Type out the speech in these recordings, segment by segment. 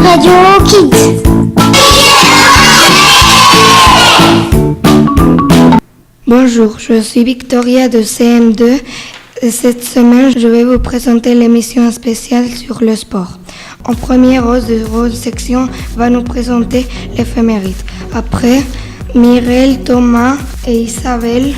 Radio Kids. Bonjour, je suis Victoria de CM2 et cette semaine je vais vous présenter l'émission spéciale sur le sport. En premier, Rose de Rose Section va nous présenter l'éphéméride. Après, Mireille, Thomas et Isabelle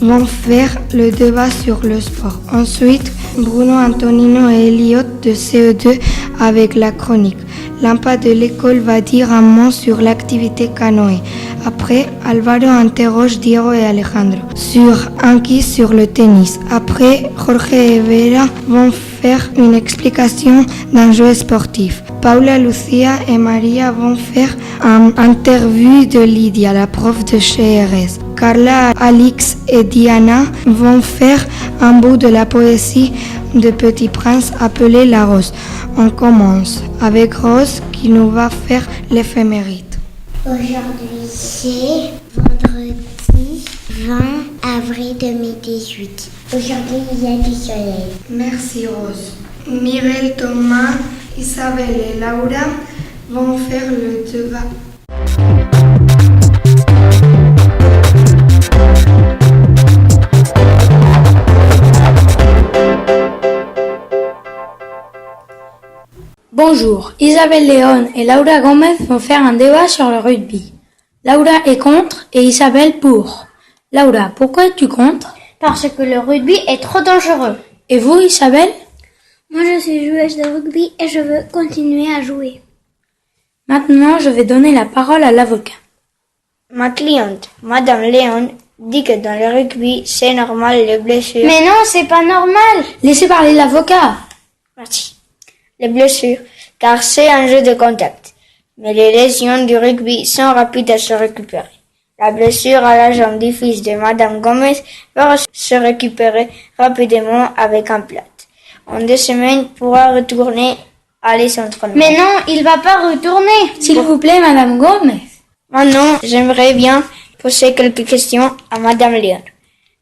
vont faire le débat sur le sport. Ensuite, Bruno, Antonino et Elliot de CE2 avec la chronique. L'AMPA de l'école va dire un mot sur l'activité canoë. Après, Alvaro interroge Diego et Alejandro sur un quiz sur le tennis. Après, Jorge et Vera vont faire une explication d'un jeu sportif. Paula, Lucia et Maria vont faire une interview de Lydia, la prof de chez RS. Carla, Alix et Diana vont faire un bout de la poésie de Petit Prince appelé La Rose. On commence avec Rose qui nous va faire l'éphéméride. Aujourd'hui, c'est vendredi 20 avril 2018. Aujourd'hui, il y a du soleil. Merci Rose. Mireille, Thomas, Isabelle et Laura vont faire le débat. Bonjour, Isabelle Léon et Laura Gomez vont faire un débat sur le rugby. Laura est contre et Isabelle pour. Laura, pourquoi es-tu contre? Parce que le rugby est trop dangereux. Et vous, Isabelle? Moi, je suis joueuse de rugby et je veux continuer à jouer. Maintenant, je vais donner la parole à l'avocat. Ma cliente, Madame Léon, dit que dans le rugby, c'est normal les blessures. Mais non, c'est pas normal. Laissez parler l'avocat. Merci. Les blessures, car c'est un jeu de contact. Mais les lésions du rugby sont rapides à se récupérer. La blessure à la jambe du fils de Madame Gomez va se récupérer rapidement avec un plâtre. En 2 semaines, il pourra retourner à l'entraînement. Mais non, il va pas retourner. S'il vous plaît, Madame Gomez. Maintenant, j'aimerais bien poser quelques questions à Madame Léon.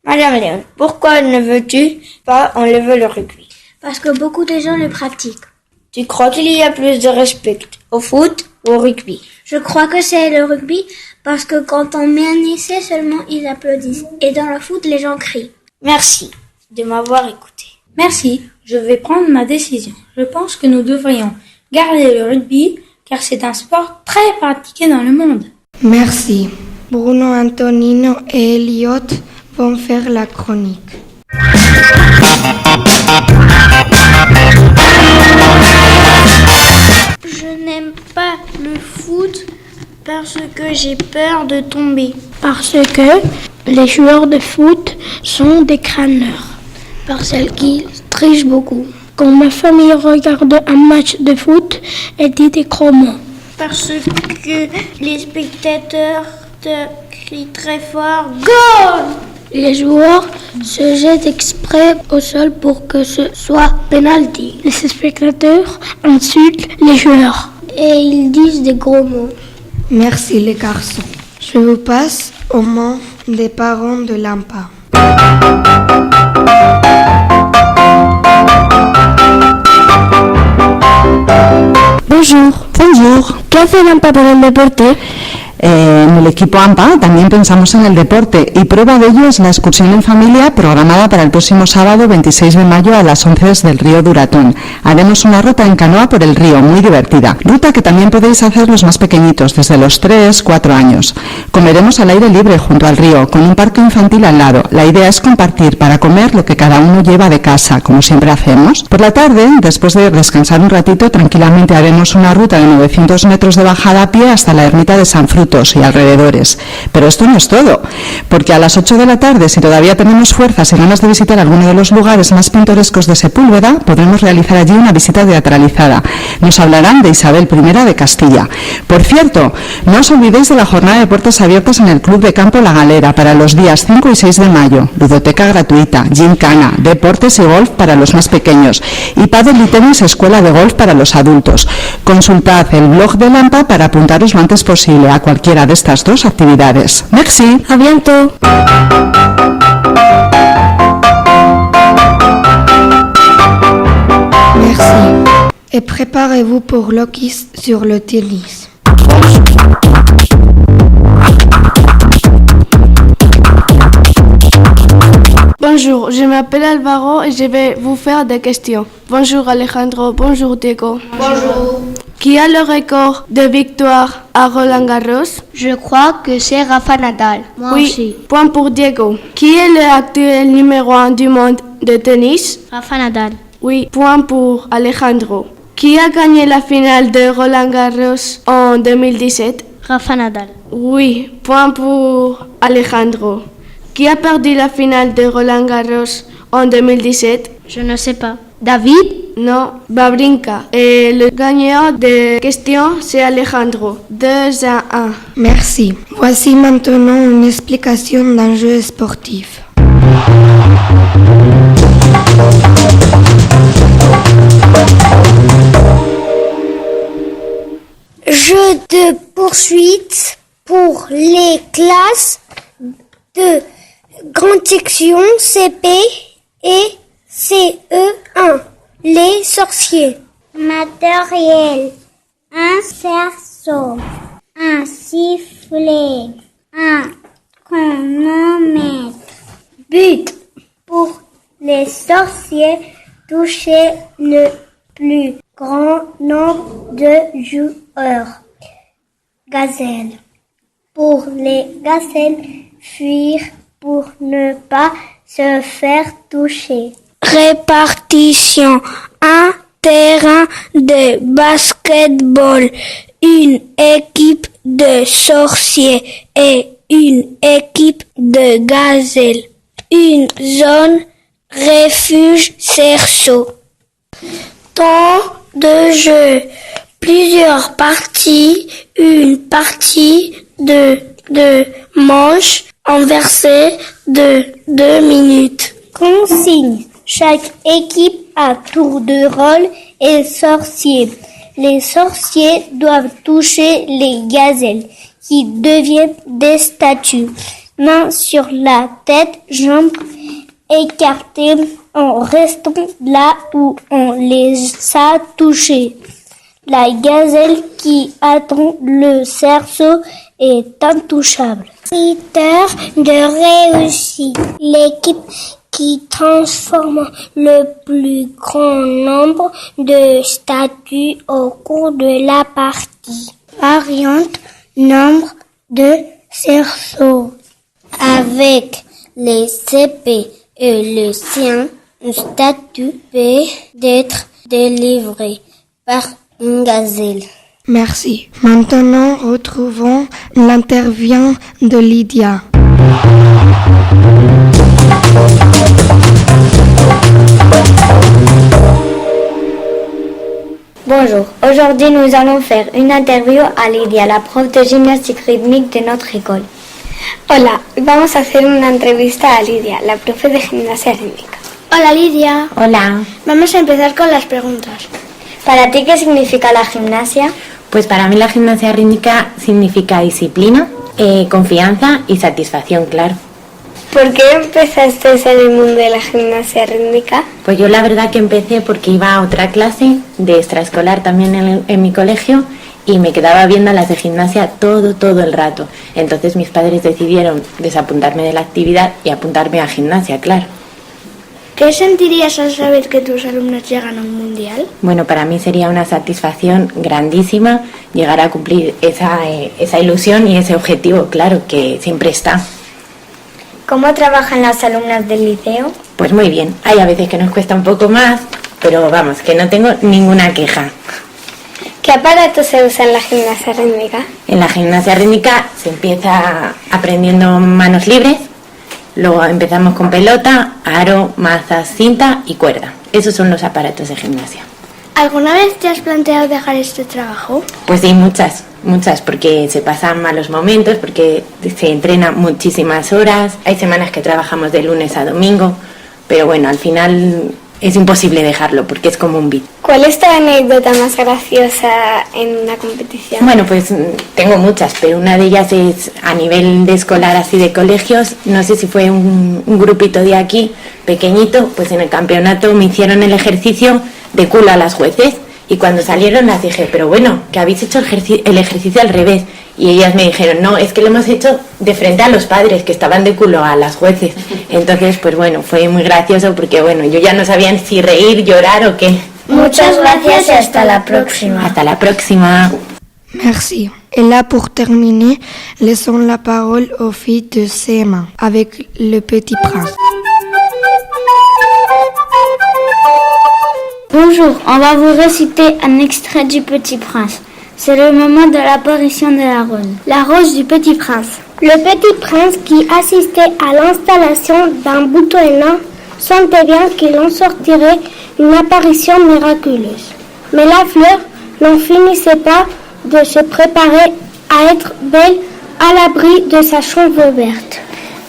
Madame Léon, pourquoi ne veux-tu pas enlever le rugby? Parce que beaucoup de gens le pratiquent. Tu crois qu'il y a plus de respect au foot ou au rugby? Je crois que c'est le rugby parce que quand on met un essai seulement, ils applaudissent. Et dans le foot, les gens crient. Merci de m'avoir écouté. Merci, je vais prendre ma décision. Je pense que nous devrions garder le rugby car c'est un sport très pratiqué dans le monde. Merci. Bruno, Antonino et Elliot vont faire la chronique. Je n'aime pas le foot parce que j'ai peur de tomber. Parce que les joueurs de foot sont des crâneurs. Parce qu'ils trichent beaucoup. Quand ma famille regarde un match de foot, elle dit des gros mots. Parce que les spectateurs crient très fort « Goal !» Les joueurs se jettent exprès au sol pour que ce soit penalty. Les spectateurs insultent les joueurs et ils disent des gros mots. Merci les garçons. Je vous passe au mot des parents de l'AMPA. Bonjour. ¿Qué hace l'AMPA por el deporte? En el equipo AMPA también pensamos en el deporte y prueba de ello es la excursión en familia programada para el próximo sábado 26 de mayo a las 11 del río Duratón. Haremos una ruta en canoa por el río, muy divertida. Ruta que también podéis hacer los más pequeñitos, desde los 3-4 años. Comeremos al aire libre junto al río, con un parque infantil al lado. La idea es compartir para comer lo que cada uno lleva de casa, como siempre hacemos. Por la tarde, después de descansar un ratito, tranquilamente haremos una ruta de 900 metros de bajada a pie hasta la ermita de San Frutos y alrededores. Pero esto no es todo, porque a las 8 de la tarde, si todavía tenemos fuerzas y ganas de visitar alguno de los lugares más pintorescos de Sepúlveda, podremos realizar allí una visita teatralizada. Nos hablarán de Isabel I de Castilla. Por cierto, no os olvidéis de la jornada de puertas abiertas en el Club de Campo La Galera para los días 5 y 6 de mayo. Ludoteca gratuita, gincana, deportes y golf para los más pequeños y pádel y tenis escuela de golf para los adultos. Consultad el blog de l'AMPA para apuntaros lo antes posible a cualquiera de estas dos actividades. Merci, a bientôt. et préparez-vous pour l'hockey sur le tennis. Bonjour, je m'appelle Alvaro et je vais vous faire des questions. Bonjour Alejandro, bonjour Diego. Bonjour. Qui a le record de victoire à Roland Garros? Je crois que c'est Rafa Nadal. Moi Oui, aussi. point pour Diego. Qui est le actuel numéro 1 du monde de tennis? Rafa Nadal. Oui, point pour Alejandro. Qui a gagné la finale de Roland Garros en 2017? Rafa Nadal. Oui, point pour Alejandro. Qui a perdu la finale de Roland Garros en 2017? Je ne sais pas. David? Non, Babrinka. Et le gagnant de questions, c'est Alejandro. 2-1. Merci. Voici maintenant une explication d'un jeu sportif. Jeu de poursuite pour les classes de grande section CP et CE1. Les sorciers. Matériel. Un cerceau. Un sifflet. Un chronomètre. But. Pour les sorciers, toucher le plus grand nombre de joueurs. Gazelle. Pour les gazelles, fuir pour ne pas se faire toucher. Répartition. Un terrain de basketball. Une équipe de sorciers et une équipe de gazelles. Une zone refuge cerceau. Temps de jeu. Plusieurs parties. Une partie de manche inversée de 2 minutes. Consigne. Chaque équipe a tour de rôle et sorcier. Les sorciers doivent toucher les gazelles qui deviennent des statues. Mains sur la tête, jambes écartées en restant là où on les a touchés. La gazelle qui attend le cerceau est intouchable. Critères de réussite. L'équipe qui transforme le plus grand nombre de statues au cours de la partie. Variante, nombre de cerceaux. Avec les CP et le sien, une statue peut être délivrée par une gazelle. Merci. Maintenant, retrouvons l'interview de Lydia. Bonjour, aujourd'hui nous allons faire une interview a Lidia, la prof de gimnastique rítmica de notre école. Hola, vamos a hacer una entrevista a Lidia, la profe de gimnasia rítmica. Hola Lidia. Hola. Vamos a empezar con las preguntas. ¿Para ti qué significa la gimnasia? Pues para mí la gimnasia rítmica significa disciplina, confianza y satisfacción, claro. ¿Por qué empezaste en el mundo de la gimnasia rítmica? Pues yo la verdad que empecé porque iba a otra clase de extraescolar también en mi colegio y me quedaba viendo las de gimnasia todo el rato. Entonces mis padres decidieron desapuntarme de la actividad y apuntarme a gimnasia, claro. ¿Qué sentirías al saber que tus alumnos llegan a un mundial? Bueno, para mí sería una satisfacción grandísima llegar a cumplir esa ilusión y ese objetivo, claro, que siempre está. ¿Cómo trabajan las alumnas del liceo? Pues muy bien, hay a veces que nos cuesta un poco más, pero vamos, que no tengo ninguna queja. ¿Qué aparato se usa en la gimnasia rítmica? En la gimnasia rítmica se empieza aprendiendo manos libres, luego empezamos con pelota, aro, mazas, cinta y cuerda. Esos son los aparatos de gimnasia. ¿Alguna vez te has planteado dejar este trabajo? Pues sí, muchas, porque se pasan malos momentos, porque se entrena muchísimas horas, hay semanas que trabajamos de lunes a domingo, pero bueno, al final es imposible dejarlo porque es como un beat. ¿Cuál es tu anécdota más graciosa en una competición? Bueno, pues tengo muchas, pero una de ellas es a nivel de escolar, así de colegios, no sé si fue un grupito de aquí, pequeñito, pues en el campeonato me hicieron el ejercicio de culo a las jueces Y cuando salieron las dije, pero bueno, que habéis hecho el ejercicio al revés. Y ellas me dijeron, no, es que lo hemos hecho de frente a los padres, que estaban de culo a las jueces. Entonces, pues bueno, fue muy gracioso porque bueno, yo ya no sabía si reír, llorar o qué. Muchas gracias y hasta la próxima. Hasta la próxima. Merci. Et là, pour terminer, laissons la parole aux filles de CM1 avec le Petit Prince. Bonjour, on va vous réciter un extrait du Petit Prince. C'est le moment de l'apparition de la rose. La rose du Petit Prince. Le Petit Prince qui assistait à l'installation d'un bouton énorme sentait bien qu'il en sortirait une apparition miraculeuse. Mais la fleur n'en finissait pas de se préparer à être belle à l'abri de sa chambre verte.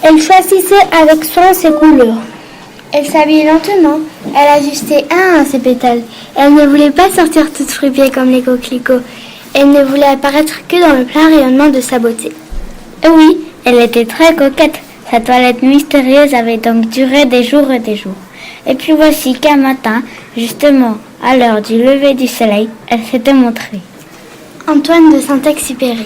Elle choisissait avec soin ses couleurs. Elle s'habillait lentement, elle ajustait un à ses pétales. Elle ne voulait pas sortir toute fripée comme les coquelicots. Elle ne voulait apparaître que dans le plein rayonnement de sa beauté. Et oui, elle était très coquette. Sa toilette mystérieuse avait donc duré des jours et des jours. Et puis voici qu'un matin, justement, à l'heure du lever du soleil, elle s'était montrée. Antoine de Saint-Exupéry.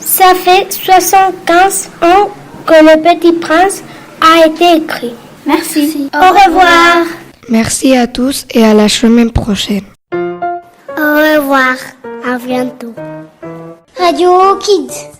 Ça fait 75 ans que le Petit Prince a été écrit. Merci. Au revoir. Merci à tous et à la semaine prochaine. Au revoir. À bientôt. Radio Kids.